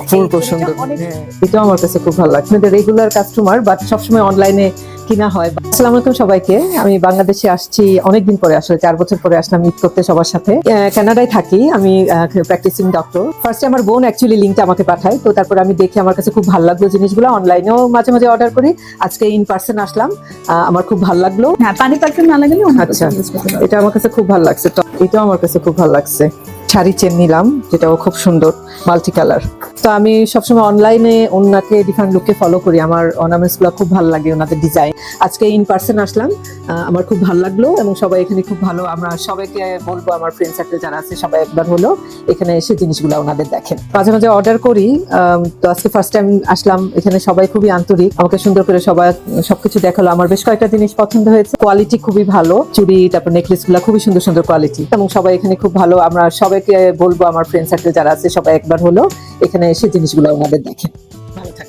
অপূর্ব সুন্দর। এটা আমার কাছে খুব ভালো লাগছে। আপনাদের রেগুলার কাস্টমার, বাট সবসময় অনলাইনে কিনা হয়। আসসালামু আলাইকুম সবাইকে। আমি বাংলাদেশে আসছি অনেকদিন পরে, আসলে 4 বছর পরে আসলাম ঈদ করতে সবার সাথে। কানাডায় থাকি আমি, প্র্যাকটিসিং ডক্টর। ফার্স্টে আমার বোন অ্যাকচুয়ালি লিঙ্কটা আমাকে পাঠায়, তো তারপর আমি দেখি আমার কাছে খুব ভালো লাগলো জিনিসগুলো। অনলাইনেও মাঝে মাঝে অর্ডার করি, আজকে ইন পার্সন আসলাম, আমার খুব ভালো লাগলো। হ্যাঁ, পানি পারফিউম না লাগলে আচ্ছা, এটা আমার কাছে খুব ভালো লাগছে। তো এটাও আমার কাছে খুব ভালো লাগছে। শাড়ি চেন নিলাম, যেটাও খুব সুন্দর, মাল্টি কালার। তো আমি সবসময় অনলাইনে ওনাকে ডিফারেন্ট লুককে ফলো করি, আমার অর্নামেন্টস গুলো খুব ভালো লাগে, ওনাদের ডিজাইন। আজকে ইন পার্সন আসলাম, আমার খুব ভালো লাগলো এবং সবাই এখানে খুব ভালো। আমরা সবাইকে বলবো, আমার ফ্রেন্ড সার্কেল যারা আছে সবাই একবার হলো এখানে এসে জিনিসগুলো ওনাদের দেখেন। মাঝে মাঝে অর্ডার করি, তো আজকে ফার্স্ট টাইম আসলাম এখানে। সবাই খুবই আন্তরিক, আমাকে সুন্দর করে সবাই সবকিছু দেখালো। আমার বেশ কয়েকটা জিনিস পছন্দ হয়েছে, কোয়ালিটি খুবই ভালো, চুড়ি তারপর নেকলেস গুলা খুবই সুন্দর সুন্দর কোয়ালিটি, এবং সবাই এখানে খুব ভালো। আমরা সবাইকে বলবো, আমার ফ্রেন্ড সার্কেল যারা আছে সবাই একবার হলো এখানে এসে জিনিসগুলো ওনাদের দেখেন। ভালো থাকবেন।